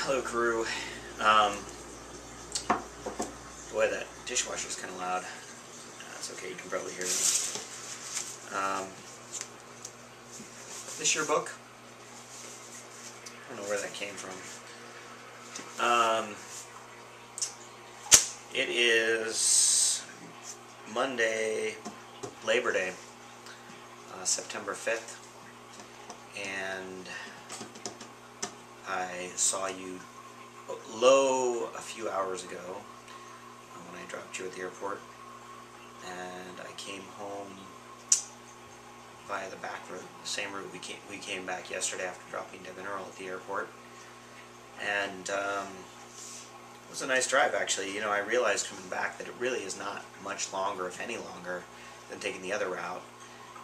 Hello, crew. Um, Boy, that dishwasher's kind of loud. That's okay, you can probably hear me. This your book? I don't know where that came from. It is Monday, Labor Day, September 5th, and I saw you low a few hours ago when I dropped you at the airport, and I came home via the back route, the same route we came back yesterday after dropping Deb and Earl at the airport, and it was a nice drive actually. You know, I realized coming back that it really is not much longer, if any longer, than taking the other route,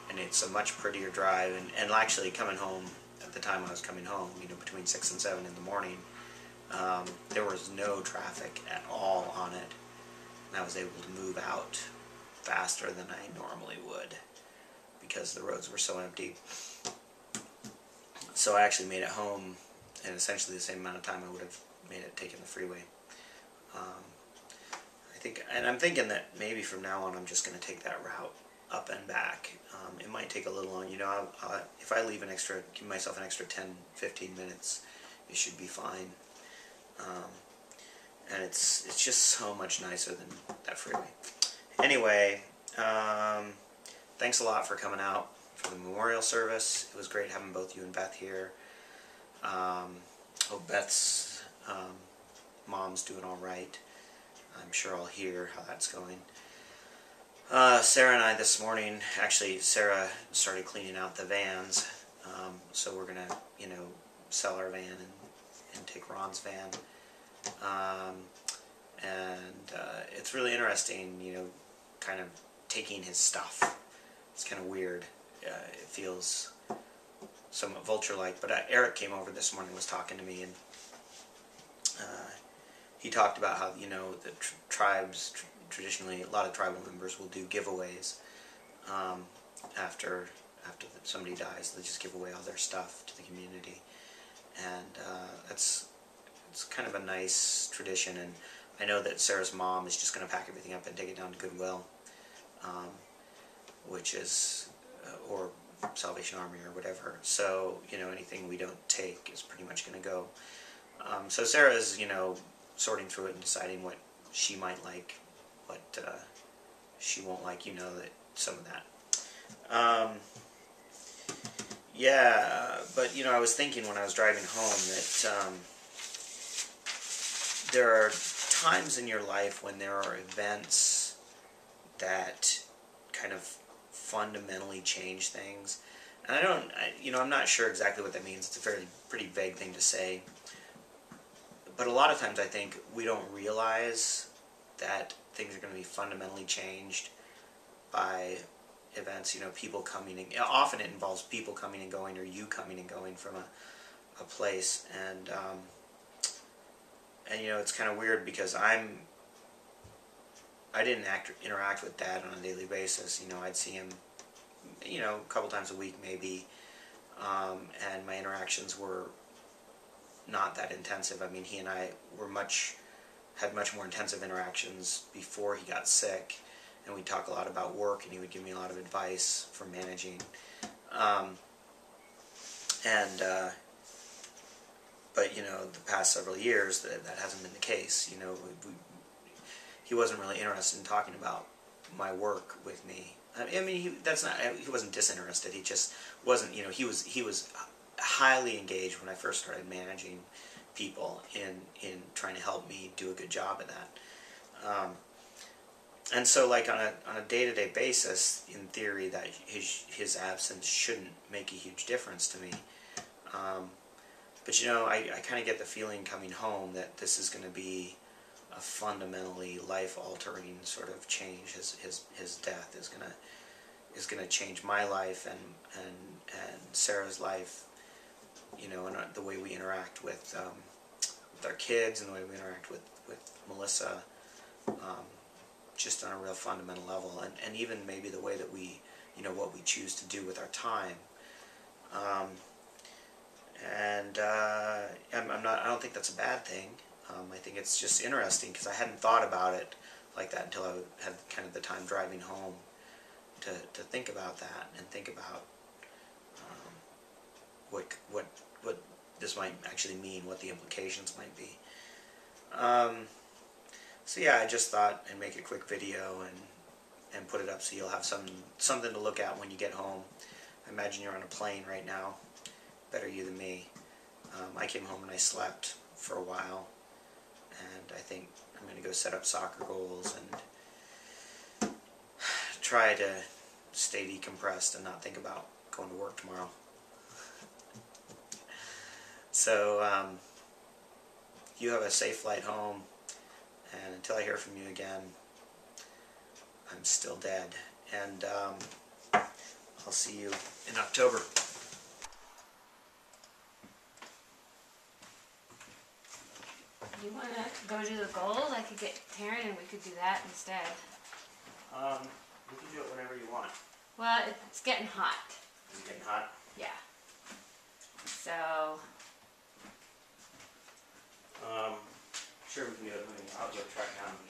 and it's a much prettier drive, and actually coming home at the time I was coming home, you know, between 6 and 7 in the morning, there was no traffic at all on it, and I was able to move out faster than I normally would because the roads were so empty. So I actually made it home in essentially the same amount of time I would have made it taking the freeway. I'm thinking that maybe from now on I'm just going to take that route up and back. It might take a little long, you know. If I leave give myself an extra 10-15 minutes, it should be fine. And it's just so much nicer than that freeway. Anyway, thanks a lot for coming out for the memorial service. It was great having both you and Beth here. Hope Beth's mom's doing all right. I'm sure I'll hear how that's going. Sarah and I this morning, actually Sarah started cleaning out the vans, so we're going to, you know, sell our van and take Ron's van. It's really interesting, you know, kind of taking his stuff. It's kind of weird. It feels somewhat vulture-like, but Eric came over this morning and was talking to me, and he talked about how, you know, the tribes, traditionally, a lot of tribal members will do giveaways after somebody dies. They just give away all their stuff to the community, and it's kind of a nice tradition. And I know that Sarah's mom is just going to pack everything up and take it down to Goodwill, which is or Salvation Army or whatever. So, you know, anything we don't take is pretty much going to go. So Sarah's, you know, sorting through it and deciding what she might like, what she won't like, you know, that some of that. Yeah, but, you know, I was thinking when I was driving home that there are times in your life when there are events that kind of fundamentally change things. And you know, I'm not sure exactly what that means. It's a pretty vague thing to say. But a lot of times I think we don't realize that things are going to be fundamentally changed by events, you know, people coming in. Often it involves people coming and going, or you coming and going from a place. And you know, it's kind of weird because I didn't interact with Dad on a daily basis. You know, I'd see him, you know, a couple times a week maybe, and my interactions were not that intensive. I mean, he and I had much more intensive interactions before he got sick, and we'd talk a lot about work, and he would give me a lot of advice for managing. But you know, the past several years, that hasn't been the case. You know, he wasn't really interested in talking about my work with me. I mean, he wasn't disinterested. He just wasn't. You know, he was highly engaged when I first started managing people in trying to help me do a good job at that. And so, like on a day-to-day basis, in theory, that his absence shouldn't make a huge difference to me. But you know, I kind of get the feeling coming home that this is going to be a fundamentally life-altering sort of change. His death is gonna change my life and Sarah's life. You know, and the way we interact with our kids, and the way we interact with Melissa, just on a real fundamental level, and even maybe the way that we, you know, what we choose to do with our time. I'm I don't think that's a bad thing. I think it's just interesting because I hadn't thought about it like that until I had kind of the time driving home to think about that and think about what this might actually mean, what the implications might be. So yeah, I just thought I'd make a quick video and put it up so you'll have something to look at when you get home. I imagine you're on a plane right now. Better you than me. I came home and I slept for a while, and I think I'm going to go set up soccer goals and try to stay decompressed and not think about going to work tomorrow. So you have a safe flight home, and until I hear from you again, I'm still dead. And I'll see you in October. You want to go do the goals? I could get Taryn and we could do that instead. You can do it whenever you want. Well, it's getting hot. Is it getting hot? Yeah. So. Sure, we can do it. I'll go track down the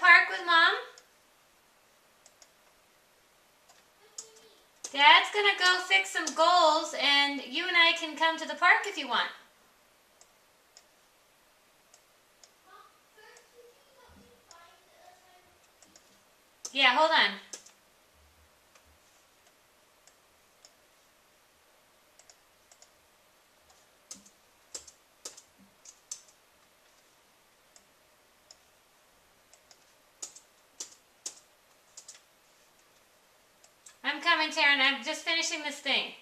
park with Mom? Dad's gonna go fix some goals, and you and I can come to the park if you want. Yeah, hold on. I'm coming, Taryn. I'm just finishing this thing.